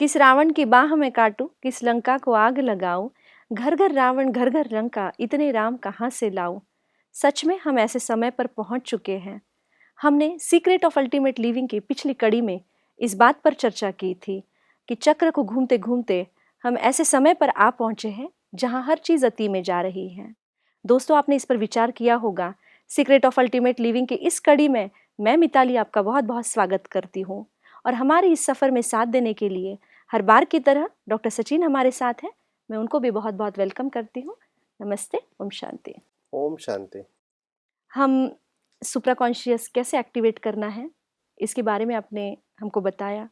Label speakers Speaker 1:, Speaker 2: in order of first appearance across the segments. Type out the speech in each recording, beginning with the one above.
Speaker 1: किस रावण की बाह में काटूं, किस लंका को आग लगाऊं, घर घर रावण घर घर लंका, इतने राम कहाँ से लाऊं। सच में हम ऐसे समय पर पहुंच चुके हैं। हमने सीक्रेट ऑफ अल्टीमेट लिविंग की पिछली कड़ी में इस बात पर चर्चा की थी कि चक्र को घूमते घूमते हम ऐसे समय पर आ पहुंचे हैं जहां हर चीज अति में जा रही है। दोस्तों, आपने इस पर विचार किया होगा। सीक्रेट ऑफ अल्टीमेट लिविंग की इस कड़ी में मैं मिताली आपका बहुत बहुत स्वागत करती हूँ और हमारे इस सफ़र में साथ देने के लिए हर बार की तरह डॉक्टर सचिन हमारे साथ हैं। मैं उनको भी बहुत बहुत वेलकम करती हूँ। नमस्ते। ओम शांति।
Speaker 2: ओम शांति।
Speaker 1: हम सुप्रा कॉन्शियस कैसे एक्टिवेट करना है इसके बारे में आपने हमको बताया।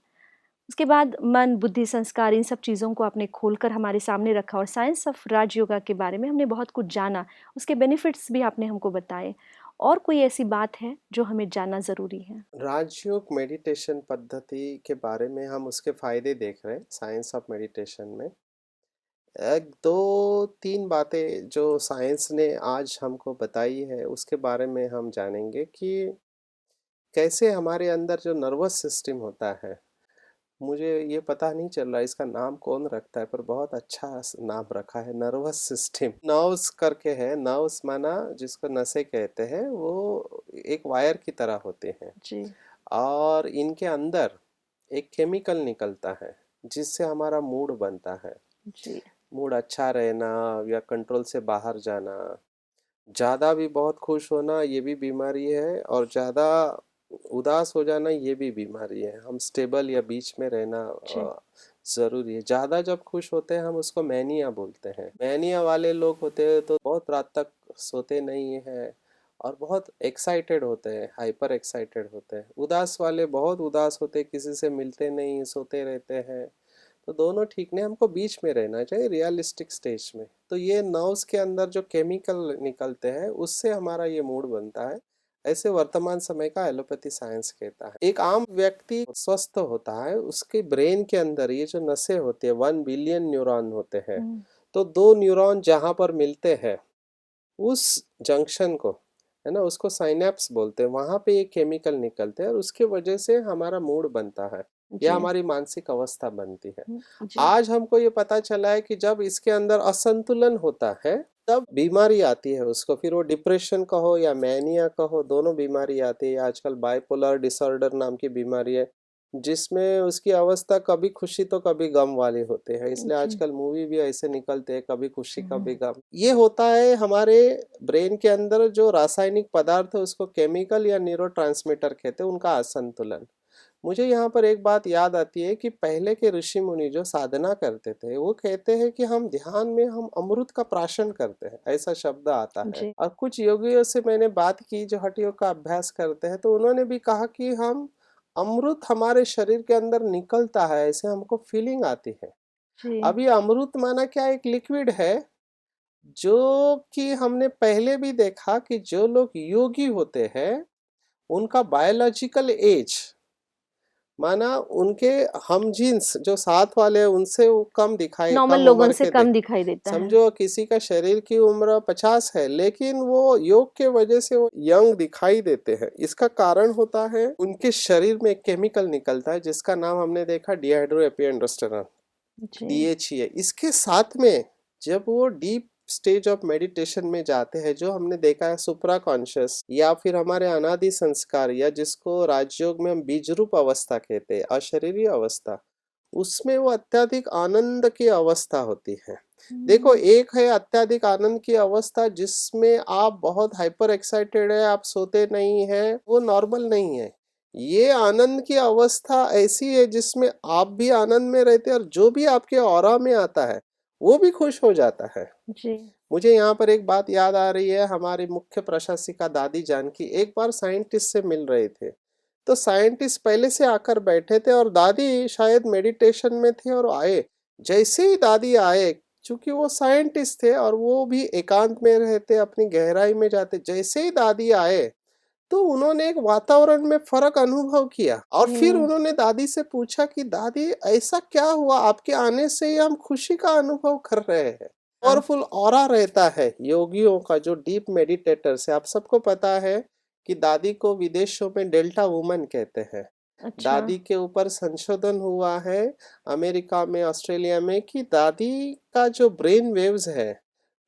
Speaker 1: उसके बाद मन, बुद्धि, संस्कार, इन सब चीज़ों को आपने खोलकर हमारे सामने रखा और साइंस ऑफ राजयोगा के बारे में हमने बहुत कुछ जाना। उसके बेनिफिट्स भी आपने हमको बताए। और कोई ऐसी बात है जो हमें जानना ज़रूरी है?
Speaker 2: राजयोग मेडिटेशन पद्धति के बारे में हम उसके फायदे देख रहे हैं साइंस ऑफ मेडिटेशन में। एक दो तीन बातें जो साइंस ने आज हमको बताई है उसके बारे में हम जानेंगे कि कैसे हमारे अंदर जो नर्वस सिस्टम होता है, मुझे ये पता नहीं चल रहा इसका नाम कौन रखता है, पर बहुत अच्छा नाम रखा है, नर्वस सिस्टम। नर्व्स करके है, नर्व्स माना जिसको नसें कहते हैं, वो एक वायर की तरह होते हैं
Speaker 1: जी।
Speaker 2: और इनके अंदर एक केमिकल निकलता है जिससे हमारा मूड बनता है।
Speaker 1: जी।
Speaker 2: मूड अच्छा रहना या कंट्रोल से बाहर जाना, ज़्यादा भी बहुत खुश होना ये भी बीमारी है और ज़्यादा उदास हो जाना ये भी बीमारी है। हम स्टेबल या बीच में रहना
Speaker 1: जी।
Speaker 2: ज़रूरी है। ज़्यादा जब खुश होते हैं हम उसको मैनिया बोलते हैं। मैनिया वाले लोग होते हैं तो बहुत रात तक सोते नहीं हैं और बहुत एक्साइटेड होते हैं, हाइपर एक्साइटेड होते हैं। उदास वाले बहुत उदास होते हैं, किसी से मिलते नहीं, सोते रहते हैं। तो दोनों ठीक नहीं, हमको बीच में रहना चाहिए, रियलिस्टिक स्टेज में। तो ये नर्व्स के अंदर जो केमिकल निकलते हैं उससे हमारा ये मूड बनता है, ऐसे वर्तमान समय का एलोपैथी साइंस कहता है। एक आम व्यक्ति स्वस्थ होता है, उसके ब्रेन के अंदर ये जो नसें होती है 1 बिलियन न्यूरॉन होते हैं। तो दो न्यूरॉन जहाँ पर मिलते हैं उस जंक्शन को, है ना, उसको साइनेप्स बोलते हैं। वहां पे ये केमिकल निकलते हैं और उसके वजह से हमारा मूड बनता है या
Speaker 1: जी।
Speaker 2: हमारी मानसिक अवस्था बनती है।
Speaker 1: जी।
Speaker 2: आज हमको ये पता चला है कि जब इसके अंदर असंतुलन होता है तब बीमारी आती है उसको, फिर वो डिप्रेशन कहो या मैनिया कहो, दोनों बीमारी आती है। आजकल बाइपोलर डिसऑर्डर नाम की बीमारी है जिसमें उसकी अवस्था कभी खुशी तो कभी गम वाले होते हैं, इसलिए
Speaker 1: जी।
Speaker 2: आजकल मूवी भी ऐसे निकलते हैं, कभी खुशी कभी गम। ये होता है हमारे ब्रेन के अंदर जो रासायनिक पदार्थ है उसको केमिकल या न्यूरोट्रांसमीटर कहते हैं, उनका असंतुलन। मुझे यहाँ पर एक बात याद आती है कि पहले के ऋषि मुनि जो साधना करते थे वो कहते हैं कि हम ध्यान में हम अमृत का प्राशन करते हैं, ऐसा शब्द आता है।
Speaker 1: जी।
Speaker 2: और कुछ योगियों से मैंने बात की जो हठयोग का अभ्यास करते हैं, तो उन्होंने भी कहा कि हम अमृत हमारे शरीर के अंदर निकलता है, ऐसे हमको फीलिंग आती है।
Speaker 1: जी।
Speaker 2: अभी अमृत माना क्या, एक लिक्विड है जो कि हमने पहले भी देखा कि जो लोग योगी होते हैं उनका बायोलॉजिकल एज माना उनके हम जीन्स जो साथ वाले हैं उनसे वो
Speaker 1: नॉर्मल
Speaker 2: कम
Speaker 1: लोगों
Speaker 2: उम्र
Speaker 1: से
Speaker 2: के
Speaker 1: कम दिखाई देता है।
Speaker 2: समझो किसी का शरीर की उम्र 50 है लेकिन वो योग के वजह से वो यंग दिखाई देते हैं। इसका कारण होता है उनके शरीर में एक केमिकल निकलता है जिसका नाम हमने देखा डिहाइड्रो एपिएंड्रोस्टेरॉन,
Speaker 1: जी।
Speaker 2: डीएचई है। इसके साथ में जब वो डीप स्टेज ऑफ मेडिटेशन में जाते हैं, जो हमने देखा है सुप्रा कॉन्शियस या फिर हमारे अनादि संस्कार या जिसको राजयोग में हम बीज रूप अवस्था कहते हैं, अशरीरी अवस्था, उसमें वो अत्यधिक आनंद की अवस्था होती है। देखो, एक है अत्यधिक आनंद की अवस्था जिसमें आप बहुत हाइपर एक्साइटेड है, आप सोते नहीं है, वो नॉर्मल नहीं है। ये आनंद की अवस्था ऐसी है जिसमें आप भी आनंद में रहते हैं और जो भी आपके ऑरा में आता है वो भी खुश हो जाता है।
Speaker 1: जी।
Speaker 2: मुझे यहाँ पर एक बात याद आ रही है, हमारी मुख्य प्रशासिका दादी जानकी एक बार साइंटिस्ट से मिल रहे थे। तो साइंटिस्ट पहले से आकर बैठे थे और दादी शायद मेडिटेशन में थे और आए। जैसे ही दादी आए, चूंकि वो साइंटिस्ट थे और वो भी एकांत में रहते, अपनी गहराई में जाते, जैसे ही दादी आए तो उन्होंने एक वातावरण में फर्क अनुभव किया और फिर
Speaker 1: जी।
Speaker 2: उन्होंने दादी से पूछा कि दादी ऐसा क्या हुआ, आपके आने से ही हम खुशी का अनुभव कर रहे हैं। पावरफुल ऑरा रहता है योगियों का जो डीप मेडिटेटर्स है। आप सबको पता है कि दादी को विदेशों में डेल्टा वुमन कहते हैं।
Speaker 1: अच्छा।
Speaker 2: दादी के ऊपर संशोधन हुआ है अमेरिका में, ऑस्ट्रेलिया में, कि दादी का जो ब्रेन वेव्स है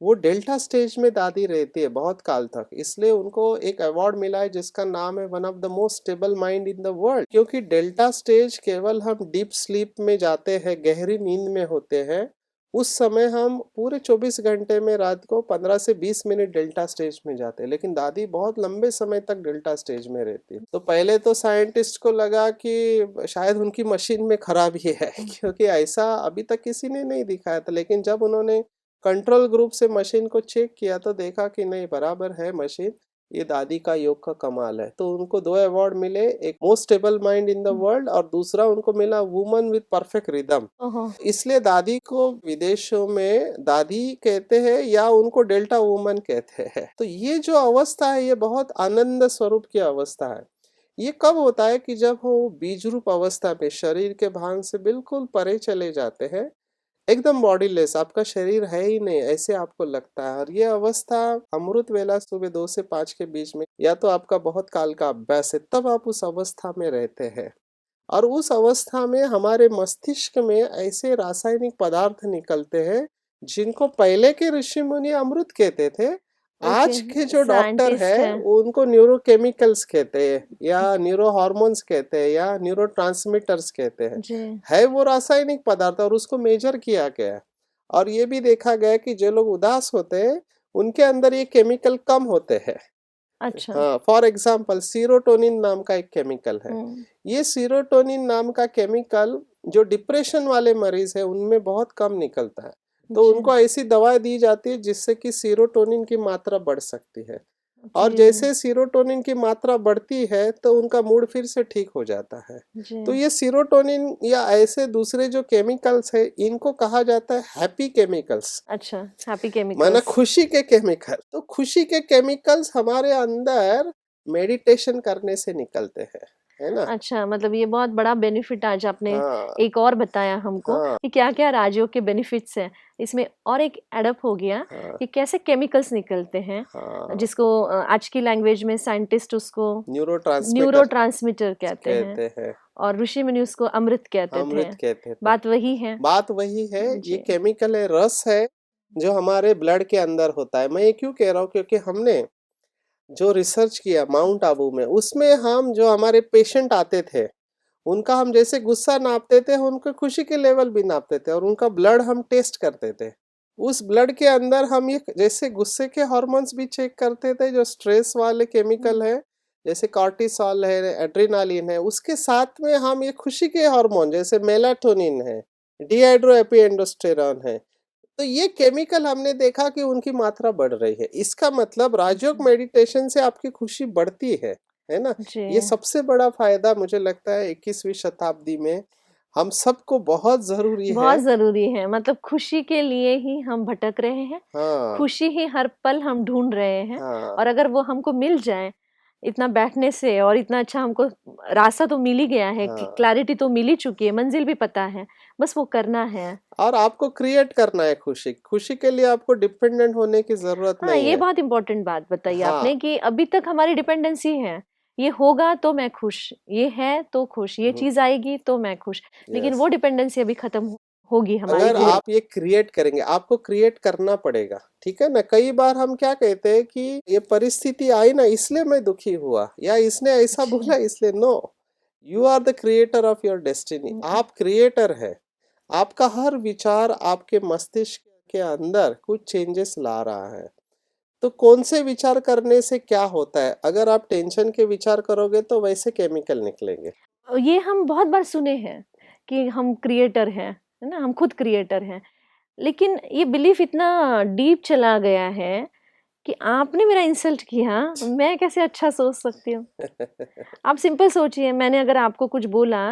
Speaker 2: वो डेल्टा स्टेज में दादी रहती है बहुत काल तक। इसलिए उनको एक अवार्ड मिला है जिसका नाम है one of the most stable mind in the world. क्योंकि डेल्टा स्टेज केवल हम डीप स्लीप में जाते हैं, गहरी नींद में होते हैं, उस समय हम पूरे 24 घंटे में रात को 15 से 20 मिनट डेल्टा स्टेज में जाते हैं, लेकिन दादी बहुत लंबे समय तक डेल्टा स्टेज में रहती है। तो पहले तो साइंटिस्ट को लगा कि शायद उनकी मशीन में खराबी है क्योंकि ऐसा अभी तक किसी ने नहीं दिखाया था। लेकिन जब उन्होंने कंट्रोल ग्रुप से मशीन को चेक किया तो देखा कि नहीं, बराबर है मशीन, ये दादी का योग का कमाल है। तो उनको 2 अवार्ड मिले, एक most stable mind in the world और दूसरा उनको मिला वुमन विद परफेक्ट रिदम।
Speaker 1: ओहो।
Speaker 2: इसलिए दादी को विदेशों में दादी कहते हैं या उनको डेल्टा वुमन कहते हैं। तो ये जो अवस्था है ये बहुत आनंद स्वरूप की अवस्था है। ये कब होता है कि जब वो बीज रूप अवस्था में शरीर के भान से बिल्कुल परे चले जाते हैं, एकदम बॉडीलेस, आपका शरीर है ही नहीं ऐसे आपको लगता है। और ये अवस्था अमृत वेला सुबह 2 से 5 के बीच में, या तो आपका बहुत काल का अभ्यास है तब आप उस अवस्था में रहते हैं। और उस अवस्था में हमारे मस्तिष्क में ऐसे रासायनिक पदार्थ निकलते हैं जिनको पहले के ऋषि मुनि अमृत कहते थे, आज के जो डॉक्टर
Speaker 1: साइंटिस्ट
Speaker 2: है
Speaker 1: है।
Speaker 2: उनको न्यूरोकेमिकल्स कहते हैं या न्यूरो हार्मोन्स कहते हैं या न्यूरो ट्रांसमीटर्स कहते हैं।
Speaker 1: जी।
Speaker 2: है वो रासायनिक पदार्थ और उसको मेजर किया गया है। और ये भी देखा गया कि जो लोग उदास होते हैं उनके अंदर ये केमिकल कम होते हैं।
Speaker 1: अच्छा।
Speaker 2: हाँ, फॉर एग्जाम्पल सीरोटोनिन नाम का एक केमिकल है।
Speaker 1: हम्म।
Speaker 2: ये सीरोटोनिन नाम का केमिकल जो डिप्रेशन वाले मरीज है उनमें बहुत कम निकलता है। तो
Speaker 1: जी।
Speaker 2: उनको ऐसी दवा दी जाती है जिससे कि सीरोटोनिन की मात्रा बढ़ सकती है। और
Speaker 1: जी।
Speaker 2: जैसे सीरोटोनिन की मात्रा बढ़ती है तो उनका मूड फिर से ठीक हो जाता है।
Speaker 1: जी।
Speaker 2: तो ये सीरोटोनिन या ऐसे दूसरे जो केमिकल्स है इनको कहा जाता है हैप्पी केमिकल्स,
Speaker 1: अच्छा, हैप्पी
Speaker 2: माना
Speaker 1: केमिकल्स।
Speaker 2: खुशी के केमिकल। तो खुशी के केमिकल्स हमारे अंदर मेडिटेशन करने से निकलते हैं, है ना।
Speaker 1: अच्छा, मतलब ये बहुत बड़ा बेनिफिट आज आपने
Speaker 2: हाँ
Speaker 1: एक और बताया हमको
Speaker 2: हाँ
Speaker 1: कि क्या-क्या राजयोग के बेनिफिट्स हैं। इसमें और एक ऐड अप हो गया
Speaker 2: हाँ
Speaker 1: कि कैसे केमिकल्स निकलते हैं,
Speaker 2: हाँ,
Speaker 1: जिसको आज की लैंग्वेज में साइंटिस्ट उसको
Speaker 2: न्यूरोट्रांसमीटर
Speaker 1: न्यूरोट्रांसमीटर कहते हैं
Speaker 2: कहते हैं,
Speaker 1: और ऋषि मुनि उसको अमृत कहते थे।
Speaker 2: अमृत कहते थे।
Speaker 1: बात वही है।
Speaker 2: बात वही है, ये
Speaker 1: जी।
Speaker 2: केमिकल है, रस है जो हमारे ब्लड के अंदर होता है। मैं ये क्यों कह रहा हूँ, क्योंकि हमने जो रिसर्च किया माउंट आबू में, उसमें हम जो हमारे पेशेंट आते थे उनका हम जैसे गुस्सा नापते थे उनके खुशी के लेवल भी नापते थे और उनका ब्लड हम टेस्ट करते थे। उस ब्लड के अंदर हम ये जैसे गुस्से के हार्मोन्स भी चेक करते थे, जो स्ट्रेस वाले केमिकल है जैसे कॉर्टिसोल है, एड्रेनालिन है, उसके साथ में हम ये खुशी के हार्मोन जैसे मेलाटोनिन है, डिहाइड्रोएपिएंडोस्टेरॉन है, तो ये केमिकल हमने देखा कि उनकी मात्रा बढ़ रही है। इसका मतलब राजयोग मेडिटेशन से आपकी खुशी बढ़ती है ना।
Speaker 1: जी।
Speaker 2: ये सबसे बड़ा फायदा मुझे लगता है 21वीं शताब्दी में हम सबको बहुत जरूरी है।
Speaker 1: बहुत ज़रूरी है, मतलब खुशी के लिए ही हम भटक रहे हैं,
Speaker 2: हाँ
Speaker 1: खुशी ही हर पल हम ढूँढ रहे हैं
Speaker 2: हाँ
Speaker 1: और अगर वो हमको मिल जाए, इतना बैठने से और इतना अच्छा हमको रास्ता तो मिल ही गया है,
Speaker 2: हाँ।
Speaker 1: क्लैरिटी तो मिल ही चुकी है, मंजिल भी पता है, बस वो करना है।
Speaker 2: और आपको क्रिएट करना है खुशी, खुशी के लिए आपको डिपेंडेंट होने की जरूरत
Speaker 1: हाँ,
Speaker 2: नहीं
Speaker 1: ये
Speaker 2: है।
Speaker 1: बहुत इम्पोर्टेंट बात बताई आपने
Speaker 2: हाँ।
Speaker 1: कि अभी तक हमारी डिपेंडेंसी है, ये होगा तो मैं खुश, ये है तो खुश, ये चीज़ आएगी तो मैं खुश, लेकिन
Speaker 2: यस,
Speaker 1: वो डिपेंडेंसी अभी खत्म होगी हमारी
Speaker 2: अगर
Speaker 1: धीरे।
Speaker 2: आप ये क्रिएट करेंगे, आपको क्रिएट करना पड़ेगा, ठीक है ना। कई बार हम क्या कहते हैं कि ये परिस्थिति आई ना इसलिए मैं दुखी हुआ या इसने ऐसा
Speaker 1: जी।
Speaker 2: बोला इसलिए। No, you are the creator of your destiny.
Speaker 1: हुँ।
Speaker 2: आप क्रिएटर है। आपका हर विचार आपके मस्तिष्क के अंदर कुछ चेंजेस ला रहा है। तो कौन से विचार करने से क्या होता है, अगर आप टेंशन के विचार करोगे तो वैसे केमिकल निकलेंगे।
Speaker 1: ये हम बहुत बार सुने हैं कि हम क्रिएटर हैं, है ना? हम खुद क्रिएटर हैं। लेकिन ये बिलीफ इतना डीप चला गया है कि आपने मेरा इंसल्ट किया, मैं कैसे अच्छा सोच सकती हूँ? आप सिंपल सोचिए, मैंने अगर आपको कुछ बोला,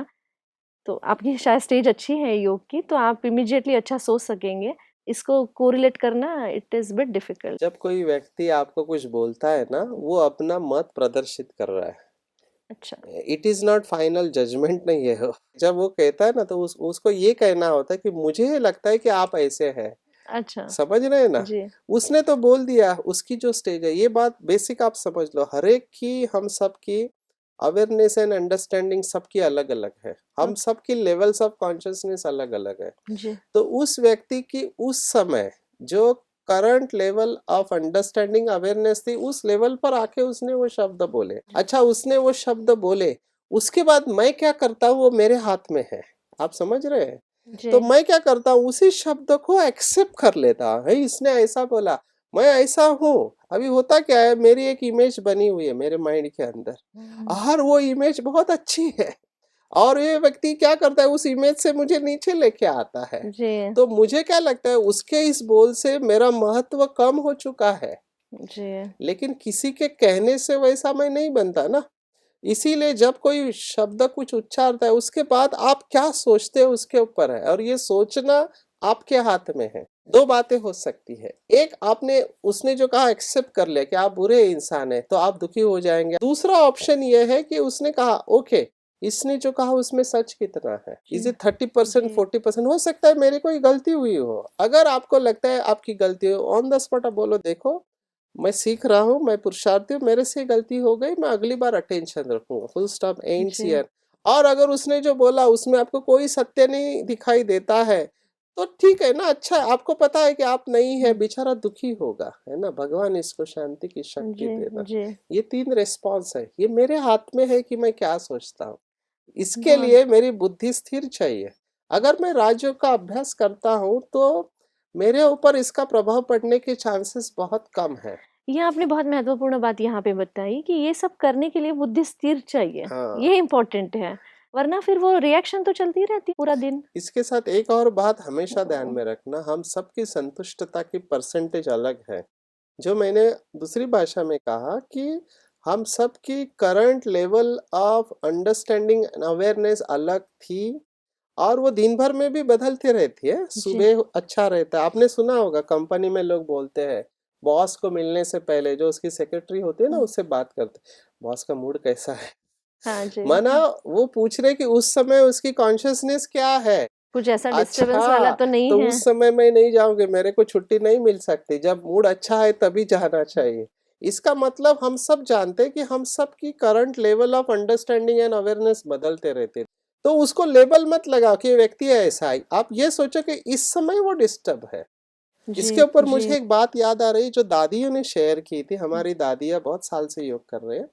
Speaker 1: तो आपकी शायद स्टेज अच्छी है योग की, तो आप इमीडिएटली अच्छा सोच सकेंगे। इसको कोरिलेट करना इट इज़ बिट डिफिकल्ट।
Speaker 2: जब कोई व्यक्ति आपको कुछ बोलता है ना, वो अपना मत प्रदर्शित कर रहा है।
Speaker 1: अच्छा।
Speaker 2: It is not final judgement नहीं है वो। जब वो कहता है ना तो उसको ये कहना होता है कि मुझे लगता है कि आप ऐसे हैं।
Speaker 1: अच्छा।
Speaker 2: समझ रहे हैं ना।
Speaker 1: जी।
Speaker 2: उसने तो बोल दिया, उसकी जो स्टेज है, ये बात बेसिक आप समझ लो, हर एक की हम सब की अवेयरनेस एंड अंडरस्टैंडिंग सबकी अलग अलग है, हम
Speaker 1: ओके।
Speaker 2: सबकी लेवल्स ऑफ कॉन्शियसनेस अलग अलग है।
Speaker 1: जी।
Speaker 2: तो उस व्यक्ति की उस समय जो current level of understanding awareness थी, उस लेवल पर आके उसने वो शब्द बोले। अच्छा, उसने वो शब्द बोले, उसके बाद मैं क्या करता हूँ वो मेरे हाथ में है। आप समझ रहे हैं?
Speaker 1: जी।
Speaker 2: तो मैं क्या करता हूँ, उसी शब्द को एक्सेप्ट कर लेता है, इसने ऐसा बोला, मैं ऐसा हूँ। अभी होता क्या है, मेरी एक इमेज बनी हुई है मेरे माइंड के अंदर, और वो इमेज बहुत अच्छी है, और ये व्यक्ति क्या करता है, उस इमेज से मुझे नीचे लेके आता है।
Speaker 1: जी।
Speaker 2: तो मुझे क्या लगता है, उसके इस बोल से मेरा महत्व कम हो चुका है,
Speaker 1: जी।
Speaker 2: लेकिन किसी के कहने से वैसा मैं नहीं बनता ना। इसीलिए जब कोई शब्द कुछ उच्चारता है, उसके बाद आप क्या सोचते हो उसके ऊपर है, और ये सोचना आपके हाथ में है। दो बातें हो सकती है, एक आपने उसने जो कहा एक्सेप्ट कर लिया कि आप बुरे इंसान है, तो आप दुखी हो जाएंगे। दूसरा ऑप्शन ये है कि उसने कहा ओके, इसने जो कहा उसमें सच कितना है, इज
Speaker 1: जी।
Speaker 2: इट 30%
Speaker 1: जी।
Speaker 2: 40%? हो सकता है मेरी कोई गलती हुई हो। अगर आपको लगता है आपकी गलती हो, ऑन द स्पॉट आप बोलो, देखो मैं सीख रहा हूँ, मैं पुरुषार्थी हूँ, मेरे से गलती हो गई, मैं अगली बार अटेंशन रखूंगा, फुल स्टॉप, एंड
Speaker 1: जी।
Speaker 2: हियर। और अगर उसने जो बोला उसमें आपको कोई सत्य नहीं दिखाई देता है, तो ठीक है ना, अच्छा है, आपको पता है कि आप नहीं है, बेचारा दुखी होगा, है ना, भगवान इसको शांति की शक्ति
Speaker 1: जी।
Speaker 2: देना।
Speaker 1: जी।
Speaker 2: ये तीन रिस्पॉन्स है, ये मेरे हाथ में है कि मैं क्या सोचता हूँ। इसके
Speaker 1: बहुत।
Speaker 2: लिए मेरी बुद्धि स्थिर चाहिए। अगर मैं राजयोग का अभ्यास करता हूँ तो मेरे ऊपर इसका प्रभाव पड़ने के चांसेस बहुत कम है।
Speaker 1: ये आपने बहुत महत्वपूर्ण बात यहाँ पे बताई कि ये सब करने के लिए बुद्धि स्थिर चाहिए,
Speaker 2: हाँ,
Speaker 1: ये इम्पोर्टेंट है, वरना फिर वो रिएक्शन तो चलती रहती है पूरा दिन।
Speaker 2: इसके साथ एक और बात हमेशा ध्यान में रखना, हम सबकी संतुष्टता की परसेंटेज अलग है। जो मैंने दूसरी भाषा में कहा कि हम सबकी current level of understanding and awareness अलग थी, और वो दिन भर में भी बदलती रहती है।
Speaker 1: जी।
Speaker 2: सुबह अच्छा रहता है, आपने सुना होगा कंपनी में लोग बोलते हैं, बॉस को मिलने से पहले जो उसकी सेक्रेटरी होती है ना, उससे बात करते, बॉस का मूड कैसा है।
Speaker 1: हाँ जी।
Speaker 2: माना वो पूछ रहे कि उस समय उसकी कॉन्शियसनेस क्या है।
Speaker 1: कुछ ऐसा डिस्टरबेंस वाला
Speaker 2: अच्छा,
Speaker 1: तो नहीं
Speaker 2: तो
Speaker 1: है।
Speaker 2: उस समय मैं नहीं जाऊंगी, मेरे को छुट्टी नहीं मिल सकती, जब मूड अच्छा है तभी जाना चाहिए। इसका मतलब हम सब जानते हैं कि हम सब की current level of understanding and awareness बदलते रहते। तो उसको लेबल मत लगाओ कि ये व्यक्ति है ऐसा ही, आप ये सोचो कि इस समय वो डिस्टर्ब है।
Speaker 1: जी।
Speaker 2: इसके ऊपर
Speaker 1: जी।
Speaker 2: मुझे एक बात याद आ रही जो दादियों ने शेयर की थी। हमारी दादियाँ बहुत साल से योग कर रहे हैं।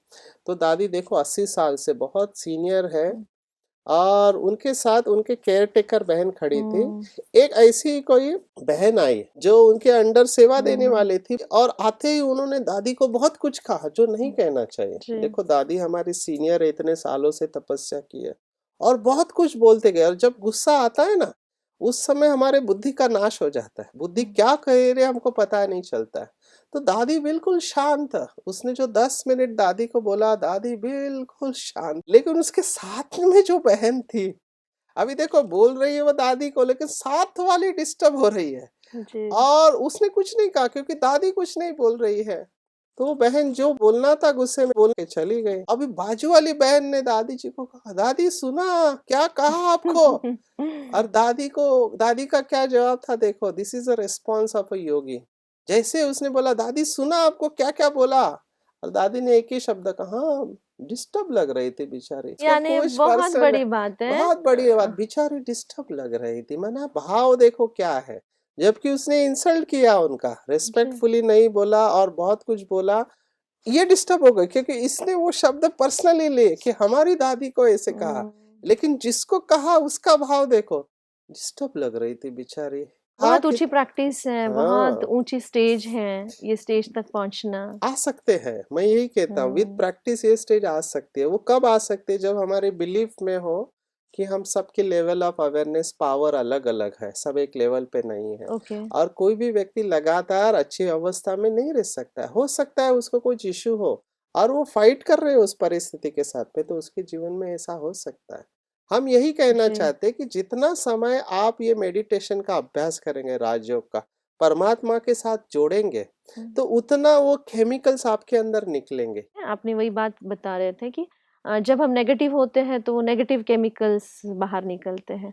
Speaker 2: तो दादी देखो 80 साल से बहुत सीनियर है, और उनके साथ उनके केयर टेकर बहन खड़ी थी।
Speaker 1: हम्म।
Speaker 2: एक ऐसी कोई बहन आई जो उनके अंडर सेवा देने
Speaker 1: हम्म।
Speaker 2: वाली थी, और आते ही उन्होंने दादी को बहुत कुछ कहा जो नहीं कहना चाहिए।
Speaker 1: जी।
Speaker 2: देखो दादी हमारी सीनियर है, इतने सालों से तपस्या की है, और बहुत कुछ बोलते गए, और जब गुस्सा आता है ना, उस समय हमारे बुद्धि का नाश हो जाता है, बुद्धि क्या कह रहे हमको पता नहीं चलता है। तो दादी बिल्कुल शांत, उसने जो 10 मिनट दादी को बोला, दादी बिल्कुल शांत। लेकिन उसके साथ में जो बहन थी, अभी देखो बोल रही है वो दादी को, लेकिन साथ वाली डिस्टर्ब हो रही है,
Speaker 1: जी।
Speaker 2: और उसने कुछ नहीं कहा क्योंकि दादी कुछ नहीं बोल रही है। तो वो बहन जो बोलना था गुस्से में बोल के चली गई। अभी बाजू वाली बहन ने दादी जी को कहा, दादी सुना क्या कहा आपको? और दादी का क्या जवाब था, देखो, this is a response of a yogi. जैसे उसने बोला, दादी सुना आपको क्या क्या बोला, और दादी ने एक ही शब्द कहा, हाँ, डिस्टर्ब लग रही थी बेचारी, उसका
Speaker 1: यानी
Speaker 2: कुछ
Speaker 1: बहुत
Speaker 2: पर्सन,
Speaker 1: बड़ी बात है।
Speaker 2: बहुत बड़ी बात, बेचारी डिस्टर्ब लग रही थी। मना भाव देखो क्या है, जबकि उसने इंसल्ट किया उनका,
Speaker 1: जी।
Speaker 2: रिस्पेक्टफुली नहीं बोला और बहुत कुछ बोला। ये डिस्टर्ब हो गई क्योंकि इसने वो शब्द पर्सनली ले कि हमारी दादी को ऐसे कहा,
Speaker 1: हम्म।
Speaker 2: लेकिन जिसको कहा उसका भाव देखो, डिस्टर्ब लग रही थी बेचारी। हाँ
Speaker 1: बहुत
Speaker 2: कि
Speaker 1: ऊंची प्रैक्टिस है, बहुत
Speaker 2: हाँ,
Speaker 1: ऊंची स्टेज है, ये स्टेज तक पहुंचना।
Speaker 2: आ सकते हैं, मैं यही कहता हूँ, विद
Speaker 1: हम्म।
Speaker 2: प्रैक्टिस ये स्टेज आ सकती है। वो कब आ सकती है, जब हमारे बिलीफ में हो कि हम सबके लेवल ऑफ अवेयरनेस पावर अलग अलग है, सब एक लेवल पे नहीं है।
Speaker 1: ओके।
Speaker 2: और कोई भी व्यक्ति लगातार अच्छी अवस्था में नहीं रह सकता है। हो सकता है उसको कुछ इश्यू हो, और वो फाइट कर रहे हो उस परिस्थिति के साथ में, तो उसके जीवन में ऐसा हो सकता है। हम यही कहना
Speaker 1: जी।
Speaker 2: चाहते हैं कि जितना समय आप ये मेडिटेशन का अभ्यास करेंगे, राजयोग का, परमात्मा के साथ जोड़ेंगे,
Speaker 1: हम्म।
Speaker 2: तो उतना वो केमिकल्स आपके अंदर निकलेंगे।
Speaker 1: आपने वही बात बता रहे थे कि जब हम नेगेटिव होते हैं तो वो नेगेटिव केमिकल्स बाहर निकलते हैं।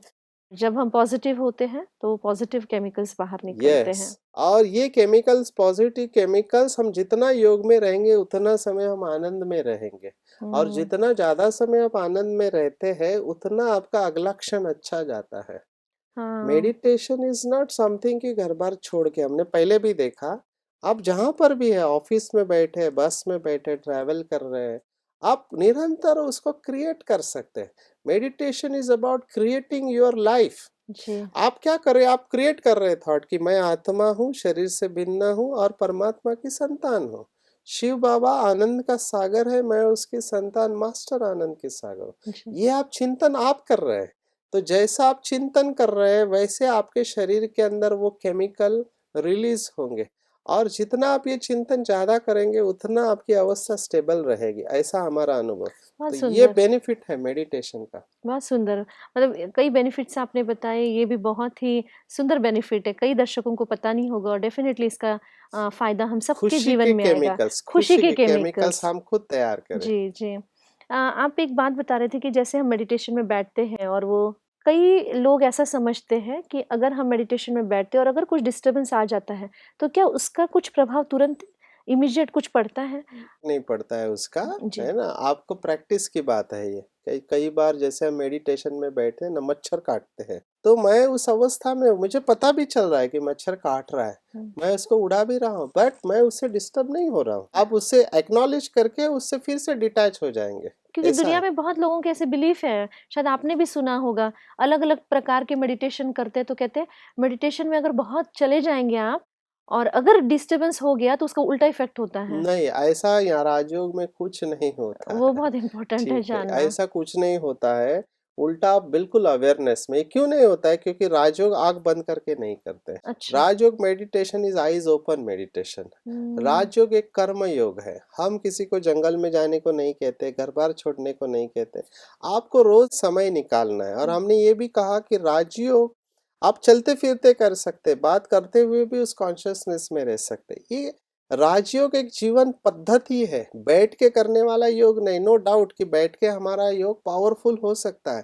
Speaker 1: जब हम पॉजिटिव होते हैं तो पॉजिटिव केमिकल्स बाहर निकलते हैं।
Speaker 2: यस, और ये केमिकल्स, पॉजिटिव केमिकल्स, हम जितना योग में रहेंगे उतना समय हम आनंद में रहेंगे, और
Speaker 1: हम्म।
Speaker 2: जितना ज्यादा समय आप आनंद में रहते हैं उतना आपका अगला क्षण अच्छा जाता है।
Speaker 1: हाँ।
Speaker 2: मेडिटेशन इज नॉट समथिंग कि घर बार छोड़ के, हमने पहले भी देखा, आप जहां पर भी है, ऑफिस में बैठे, बस में बैठे, ट्रैवल कर रहे हैं, आप निरंतर उसको क्रिएट कर सकते हैं। Meditation is about creating your life.
Speaker 1: जी।
Speaker 2: आप क्या कर रहे हैं? आप क्रिएट कर रहे हैं थॉट कि मैं आत्मा हूँ, शरीर से भिन्न हूँ और परमात्मा की संतान हूँ। शिव बाबा आनंद का सागर है, मैं उसकी संतान, मास्टर आनंद के सागर हूँ।
Speaker 1: जी।
Speaker 2: ये आप चिंतन आप कर रहे हैं। तो जैसा आप चिंतन कर रहे हैं वैसे आपके शरीर के अंदर वो केमिकल रिलीज होंगे, और जितना आप ये चिंतन ज्यादा करेंगे उतना आपकी अवस्था स्टेबल रहेगी, ऐसा हमारा अनुभव।
Speaker 1: बहुत
Speaker 2: तो ये
Speaker 1: सुंदर।
Speaker 2: बेनिफिट है मेडिटेशन का।
Speaker 1: बहुत सुंदर। मतलब कई बेनिफिट्स आपने बताए, ये भी बहुत ही सुंदर बेनिफिट है, कई दर्शकों को पता नहीं होगा और डेफिनेटली इसका फ़ायदा हम सबके
Speaker 2: खुशी
Speaker 1: जीवन
Speaker 2: के
Speaker 1: में आएगा।
Speaker 2: केमिकल्स,
Speaker 1: खुशी
Speaker 2: खुशी
Speaker 1: के
Speaker 2: के केमिकल्स
Speaker 1: केमिकल्स।
Speaker 2: हम खुद तैयार करें।
Speaker 1: जी, जी। आप एक बात बता रहे थे कि जैसे हम मेडिटेशन में बैठते हैं और वो कई लोग ऐसा समझते हैं कि अगर हम मेडिटेशन में बैठते हैं और अगर कुछ डिस्टर्बेंस आ जाता है, तो क्या उसका कुछ प्रभाव तुरंत इमीडिएट कुछ पड़ता है?
Speaker 2: नहीं पड़ता है उसका,
Speaker 1: जी।
Speaker 2: है ना? आपको प्रैक्टिस की बात है ये। कई कई बार जैसे हम मेडिटेशन में बैठे हैं ना, मच्छर काटते हैं, तो मैं उस अवस्था में हूँ, मुझे पता भी चल रहा है कि मच्छर काट रहा है,
Speaker 1: हुँ।
Speaker 2: मैं उसको उड़ा भी रहा हूँ, बट मैं उससे डिस्टर्ब नहीं हो रहा हूँ। आप उससे एक्नॉलेज करके उससे फिर से डिटैच हो जाएंगे,
Speaker 1: क्योंकि
Speaker 2: ऐसा
Speaker 1: दुनिया
Speaker 2: है।
Speaker 1: में बहुत लोगों के ऐसे बिलीफ है, शायद आपने भी सुना होगा, अलग-अलग प्रकार के मेडिटेशन करते हैं तो कहते हैं मेडिटेशन में अगर बहुत चले जाएँगे आप और अगर डिस्टर्बेंस हो गया तो उसका उल्टा इफ़ेक्ट होता है।
Speaker 2: नहीं, ऐसा यहाँ राजयोग में कुछ नहीं होता
Speaker 1: वो
Speaker 2: है।
Speaker 1: बहुत इम्पोर्टेंट है
Speaker 2: ठीक है,
Speaker 1: जानना।
Speaker 2: ऐसा कुछ नहीं होता है। उल्टा आप बिल्कुल अवेयरनेस में, क्यों नहीं होता है? क्योंकि राजयोग आँख बंद करके नहीं करते।
Speaker 1: अच्छा।
Speaker 2: Rajyoga meditation is eyes open meditation.
Speaker 1: हुँ।
Speaker 2: राजयोग एक कर्म योग है। हम किसी को जंगल में जाने को नहीं कहते, घर-बार छोड़ने को नहीं कहते। आपको रोज़ समय निकालना है, और हमने ये भी कहा कि राजयोग आप चलते-फिरते कर सकते, बात करते हुए भी उस कॉन्शसनेस में रह सकते। ये राजयोग एक जीवन पद्धति है, बैठ के करने वाला योग नहीं। नो डाउट कि बैठ के हमारा योग पावरफुल हो सकता है,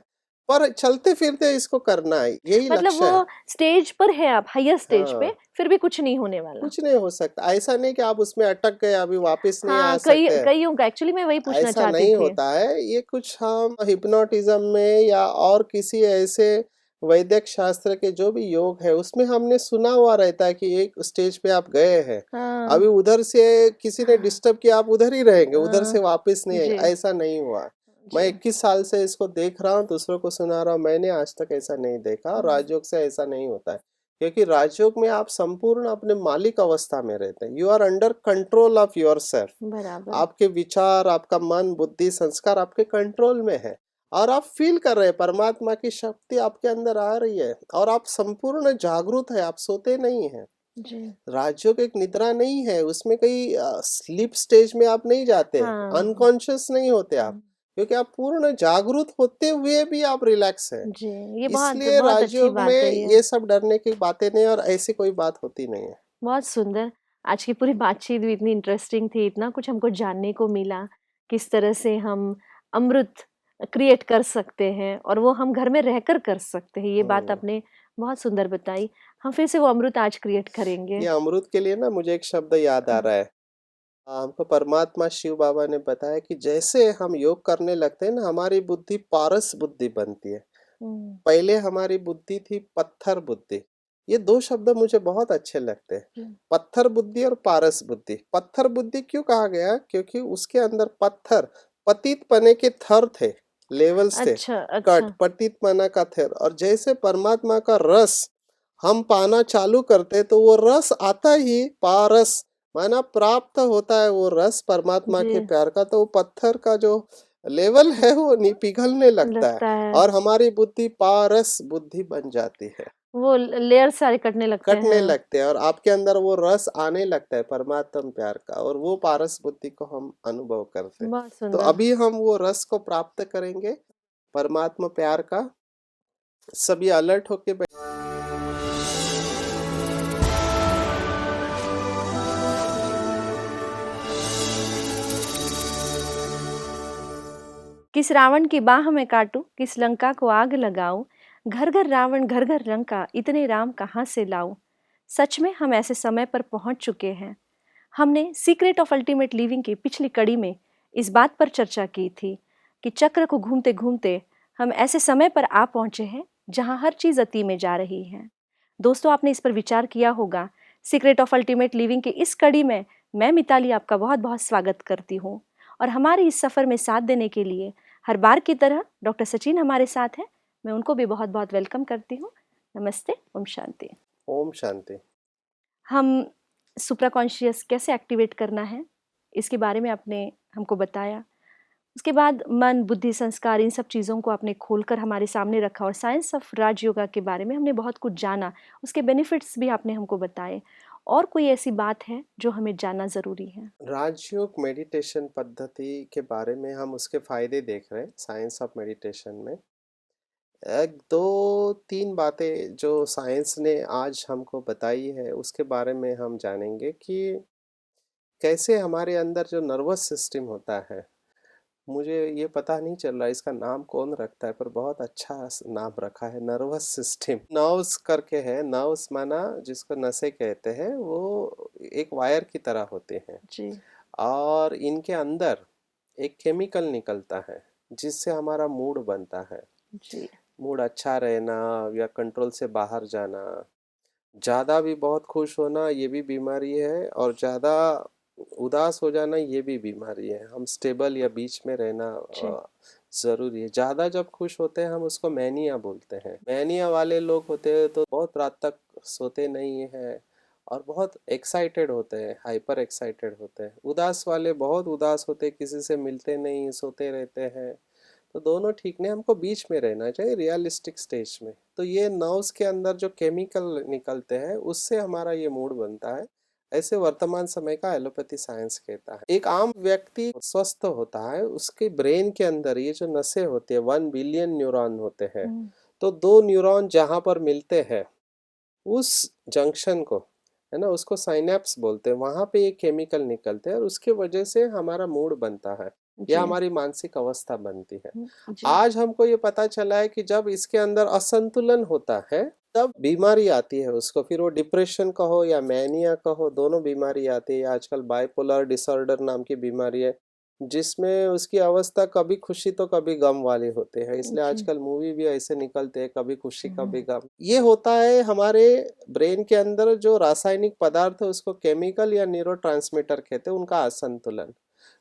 Speaker 2: पर चलते-फिरते इसको करना है, यही
Speaker 1: मतलब
Speaker 2: लक्ष्य है।
Speaker 1: वो स्टेज पर है आप, हायर स्टेज
Speaker 2: हाँ,
Speaker 1: पे, फिर भी कुछ नहीं होने वाला।
Speaker 2: कुछ नहीं हो सकता। ऐसा नहीं कि आप उसमें अटक गए, अभी वापस नहीं आ
Speaker 1: हाँ,
Speaker 2: सकते हैं।
Speaker 1: कईयों का एक्चुअली मैं वही पूछना
Speaker 2: ऐसा
Speaker 1: चाहती
Speaker 2: नहीं
Speaker 1: थी।
Speaker 2: होता है। ये कुछ हम हिप्नोटिज्म में या और किसी ऐसे वैदिक शास्त्र के जो भी योग है उसमें हमने सुना हुआ रहता है कि एक स्टेज पे आप गए हैं,
Speaker 1: हाँ।
Speaker 2: अभी उधर से किसी ने डिस्टर्ब किया, आप उधर ही रहेंगे, उधर से वापस नहीं आएंगे।
Speaker 1: जी,
Speaker 2: ऐसा नहीं हुआ। मैं
Speaker 1: जी।
Speaker 2: 21 साल से इसको देख रहा हूँ, दूसरों को सुना रहा हूँ, मैंने आज तक ऐसा नहीं देखा, और
Speaker 1: हुँ।
Speaker 2: राजयोग से ऐसा नहीं होता है। क्योंकि राजयोग में आप संपूर्ण अपने मालिक अवस्था में रहते हैं। You are under control of your self.
Speaker 1: बराबर।
Speaker 2: आपके विचार, आपका मन, बुद्धि, संस्कार आपके कंट्रोल में है, और आप फील कर रहे हैं परमात्मा की शक्ति आपके अंदर आ रही है, और आप संपूर्ण जागरूक है, आप सोते नहीं हैं।
Speaker 1: जी।
Speaker 2: राजयोग एक निद्रा नहीं है, उसमें कहीं स्लीप स्टेज में आप नहीं जाते,
Speaker 1: हाँ।
Speaker 2: अनकॉन्शियस नहीं होते आप,
Speaker 1: हुँ।
Speaker 2: क्योंकि आप पूर्ण जागरूक होते हुए भी आप रिलैक्स है।
Speaker 1: जी, ये बहुत
Speaker 2: इसलिए
Speaker 1: बहुत अच्छी
Speaker 2: राजयोग
Speaker 1: बात
Speaker 2: में
Speaker 1: है ये।
Speaker 2: ये सब डरने की बातें नहीं, और ऐसी कोई बात होती नहीं है।
Speaker 1: बहुत सुंदर। आज की पूरी बातचीत भी इतनी इंटरेस्टिंग थी, इतना कुछ हमको जानने को मिला, किस तरह से हम अमृत क्रिएट कर सकते हैं और वो हम घर में रहकर कर सकते हैं। ये बात
Speaker 2: हम्म।
Speaker 1: आपने बहुत सुंदर बताई। हम फिर से वो अमृत आज क्रिएट करेंगे।
Speaker 2: ये अमृत के लिए ना मुझे एक शब्द याद आ
Speaker 1: हुँ।
Speaker 2: रहा है। हमको परमात्मा शिव बाबा ने बताया कि जैसे हम योग करने लगते हैं ना, हमारी बुद्धि पारस बुद्धि बनती है।
Speaker 1: हुँ।
Speaker 2: पहले हमारी बुद्धि थी पत्थर बुद्धि। ये दो शब्द मुझे बहुत अच्छे लगते हैं,
Speaker 1: जी।
Speaker 2: पत्थर बुद्धि और पारस बुद्धि। पत्थर बुद्धि क्यों कहा गया? क्योंकि उसके अंदर पत्थर, पतित पने के थर थे, लेवल्स थे,
Speaker 1: अच्छा,
Speaker 2: कट
Speaker 1: अच्छा।
Speaker 2: पतित पना का थर, और जैसे परमात्मा का रस हम पाना चालू करते तो वो रस आता ही पारस, माना प्राप्त होता है वो रस परमात्मा
Speaker 1: जी,
Speaker 2: के प्यार का, तो वो पत्थर का जो लेवल है वो पिघलने लगता है,
Speaker 1: लगता है।
Speaker 2: और हमारी बुद्धि पारस बुद्धि बन जाती है,
Speaker 1: वो लेयर सारे कटने लगते
Speaker 2: कटने
Speaker 1: हैं।
Speaker 2: लगते हैं, और आपके अंदर वो रस आने लगता है परमात्म प्यार का, और वो पारस बुद्धि को हम अनुभव करते हैं।
Speaker 1: बहुत
Speaker 2: तो
Speaker 1: सुंदर।
Speaker 2: अभी हम वो रस को प्राप्त करेंगे, परमात्मा प्यार का। सभी अलर्ट होके
Speaker 1: किस रावण की बाह में काटूँ, किस लंका को आग लगाऊँ, घर घर रावण घर घर लंका, इतने राम कहाँ से लाऊं। सच में हम ऐसे समय पर पहुंच चुके हैं। हमने सीक्रेट ऑफ अल्टीमेट लिविंग की पिछली कड़ी में इस बात पर चर्चा की थी कि चक्र को घूमते घूमते हम ऐसे समय पर आ पहुंचे हैं जहां हर चीज़ अति में जा रही है। दोस्तों, आपने इस पर विचार किया होगा। सीक्रेट ऑफ अल्टीमेट लिविंग की इस कड़ी में मैं मिताली आपका बहुत बहुत स्वागत करती हूँ और हमारे इस सफ़र में साथ देने के लिए हर बार की तरह डॉक्टर सचिन हमारे साथ हैं। मैं उनको भी बहुत बहुत वेलकम करती हूँ। नमस्ते, ओम शांति।
Speaker 2: ओम शांति।
Speaker 1: हम सुप्रा कॉन्शियस कैसे एक्टिवेट करना है इसके बारे में आपने हमको बताया। उसके बाद मन, बुद्धि, संस्कार, इन सब चीज़ों को आपने खोलकर हमारे सामने रखा और साइंस ऑफ राजयोगा के बारे में हमने बहुत कुछ जाना। उसके बेनिफिट्स भी आपने हमको बताए। और कोई ऐसी बात है जो हमें जानना ज़रूरी है?
Speaker 2: राजयोग मेडिटेशन पद्धति के बारे में हम उसके फायदे देख रहे हैं साइंस ऑफ मेडिटेशन में। एक दो तीन बातें जो साइंस ने आज हमको बताई है उसके बारे में हम जानेंगे कि कैसे हमारे अंदर जो नर्वस सिस्टम होता है, मुझे ये पता नहीं चल रहा इसका नाम कौन रखता है, पर बहुत अच्छा नाम रखा है, नर्वस सिस्टम। नर्व्स करके है, नर्व्स माना जिसको नसें कहते हैं, वो एक वायर की तरह होते हैं
Speaker 1: जी।
Speaker 2: और इनके अंदर एक केमिकल निकलता है जिससे हमारा मूड बनता है।
Speaker 1: जी।
Speaker 2: मूड अच्छा रहना या कंट्रोल से बाहर जाना, ज़्यादा भी बहुत खुश होना ये भी बीमारी है और ज़्यादा उदास हो जाना ये भी बीमारी है। हम स्टेबल या बीच में रहना
Speaker 1: जी।
Speaker 2: ज़रूरी है। ज़्यादा जब खुश होते हैं हम उसको मैनिया बोलते हैं। मैनिया वाले लोग होते हैं तो बहुत रात तक सोते नहीं हैं और बहुत एक्साइटेड होते हैं, हाइपर एक्साइटेड होते हैं। उदास वाले बहुत उदास होते हैं, किसी से मिलते नहीं, सोते रहते हैं। तो दोनों ठीक नहीं, हमको बीच में रहना चाहिए, रियलिस्टिक स्टेज में। तो ये नर्व्स के अंदर जो केमिकल निकलते हैं उससे हमारा ये मूड बनता है, ऐसे वर्तमान समय का एलोपैथी साइंस कहता है। एक आम व्यक्ति स्वस्थ होता है, उसके ब्रेन के अंदर ये जो नसें होती है 1 बिलियन न्यूरॉन होते हैं। तो दो न्यूरॉन जहाँ पर मिलते हैं उस जंक्शन को, है ना, उसको साइनेप्स बोलते हैं। वहां पे ये केमिकल निकलते हैं और उसके वजह से हमारा मूड बनता है या
Speaker 1: जी।
Speaker 2: हमारी मानसिक अवस्था बनती है।
Speaker 1: जी।
Speaker 2: आज हमको ये पता चला है कि जब इसके अंदर असंतुलन होता है तब बीमारी आती है उसको, फिर वो डिप्रेशन कहो या मैनिया कहो, दोनों बीमारी आती है। आजकल बाइपोलर डिसऑर्डर नाम की बीमारी है जिसमें उसकी अवस्था कभी खुशी तो कभी गम वाले होते हैं, इसलिए
Speaker 1: जी।
Speaker 2: आजकल मूवी भी ऐसे निकलते हैं, कभी खुशी कभी गम। ये होता है हमारे ब्रेन के अंदर जो रासायनिक पदार्थ है उसको केमिकल या न्यूरोट्रांसमीटर कहते हैं, उनका असंतुलन।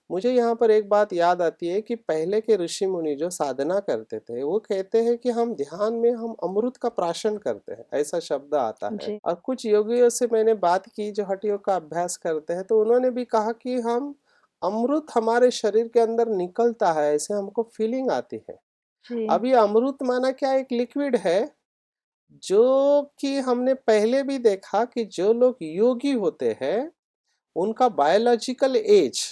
Speaker 2: मुझे यहाँ पर एक बात याद आती है कि पहले के ऋषि मुनि जो साधना करते थे वो कहते हैं कि हम ध्यान में हम अमृत का प्राशन करते हैं, ऐसा शब्द आता है।
Speaker 1: जी।
Speaker 2: और कुछ योगियों से मैंने बात की जो हठ योग का अभ्यास करते हैं, तो उन्होंने भी कहा कि हम अमृत हमारे शरीर के अंदर निकलता है, ऐसे हमको फीलिंग आती है।
Speaker 1: जी।
Speaker 2: अब ये अमृत माना क्या, एक लिक्विड है जो कि हमने पहले भी देखा कि जो लोग योगी होते हैं उनका बायोलॉजिकल एज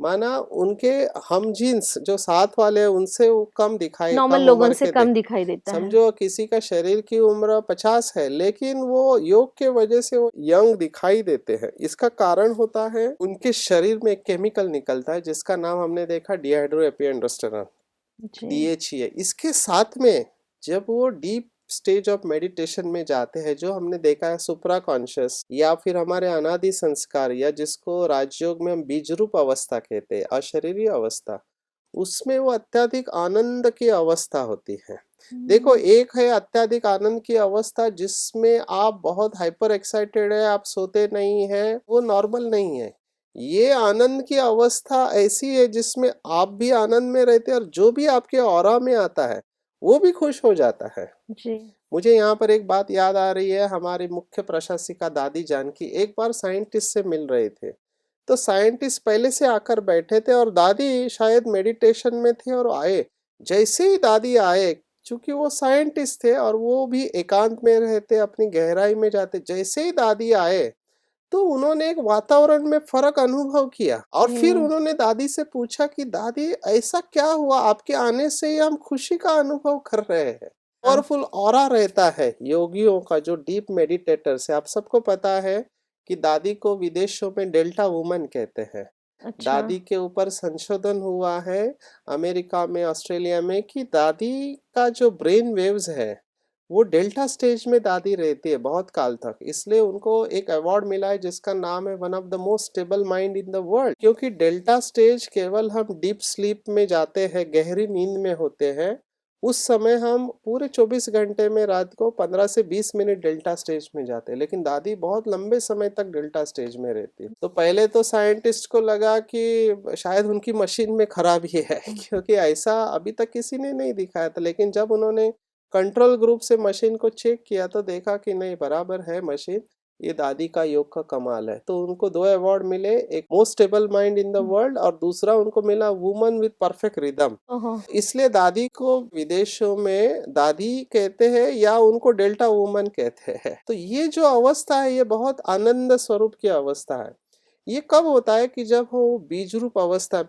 Speaker 2: माना उनके हम जीन्स जो साथ वाले हैं उनसे वो कम दिखाई,
Speaker 1: नॉर्मल
Speaker 2: कम
Speaker 1: लोगों
Speaker 2: उम्र
Speaker 1: से
Speaker 2: के
Speaker 1: कम दिखाई देता है।
Speaker 2: समझो किसी का शरीर की उम्र 50 है लेकिन वो योग के वजह से वो यंग दिखाई देते हैं। इसका कारण होता है उनके शरीर में एक केमिकल निकलता है जिसका नाम हमने देखा डिहाइड्रो एपिएंड्रोस्टेरॉन,
Speaker 1: जी।
Speaker 2: DHEA। इसके साथ में जब वो डीप स्टेज ऑफ मेडिटेशन में जाते हैं, जो हमने देखा है सुप्रा कॉन्शियस या फिर हमारे अनादि संस्कार या जिसको राजयोग में हम बीज रूप अवस्था कहते हैं, अशरीरी अवस्था, उसमें वो अत्यधिक आनंद की अवस्था होती है। देखो, एक है अत्यधिक आनंद की अवस्था जिसमें आप बहुत हाइपर एक्साइटेड है, आप सोते नहीं है, वो नॉर्मल नहीं है। ये आनंद की अवस्था ऐसी है जिसमें आप भी आनंद में रहते हैं और जो भी आपके ऑरा में आता है वो भी खुश हो जाता है।
Speaker 1: जी।
Speaker 2: मुझे यहाँ पर एक बात याद आ रही है, हमारी मुख्य प्रशासिका दादी जानकी एक बार साइंटिस्ट से मिल रहे थे। तो साइंटिस्ट पहले से आकर बैठे थे और दादी शायद मेडिटेशन में थे और आए। जैसे ही दादी आए, चूंकि वो साइंटिस्ट थे और वो भी एकांत में रहते, अपनी गहराई में जाते, जैसे ही दादी आए तो उन्होंने एक वातावरण में फर्क अनुभव किया और फिर
Speaker 1: जी।
Speaker 2: उन्होंने दादी से पूछा कि दादी ऐसा क्या हुआ, आपके आने से ही हम खुशी का अनुभव कर रहे हैं। पावरफुल ऑरा रहता है योगियों का जो डीप मेडिटेटर्स है। आप सबको पता है कि दादी को विदेशों में डेल्टा वुमन कहते हैं।
Speaker 1: अच्छा।
Speaker 2: दादी के ऊपर संशोधन हुआ है अमेरिका में, ऑस्ट्रेलिया में, कि दादी का जो ब्रेन वेव्स है वो डेल्टा स्टेज में दादी रहती है बहुत काल तक। इसलिए उनको एक अवार्ड मिला है जिसका नाम है one of the most stable mind in the world. क्योंकि डेल्टा स्टेज केवल हम डीप स्लीप में जाते हैं, गहरी नींद में होते हैं, उस समय हम पूरे 24 घंटे में रात को 15 से 20 मिनट डेल्टा स्टेज में जाते हैं, लेकिन दादी बहुत लंबे समय तक डेल्टा स्टेज में रहती है। तो पहले तो साइंटिस्ट को लगा कि शायद उनकी मशीन में खराबी है क्योंकि ऐसा अभी तक किसी ने नहीं दिखाया था। लेकिन जब उन्होंने कंट्रोल ग्रुप से मशीन को चेक किया तो देखा कि नहीं, बराबर है मशीन, ये दादी का योग का कमाल है। तो उनको 2 अवार्ड मिले, एक most stable mind in the world और दूसरा उनको मिला वुमन विद परफेक्ट रिदम।
Speaker 1: ओहो!
Speaker 2: इसलिए दादी को विदेशों में दादी कहते हैं या उनको डेल्टा वुमन कहते हैं। तो ये जो अवस्था है ये बहुत आनंद स्वरूप की अवस्था है। ये कब होता है कि जब वो बीज रूप अवस्था में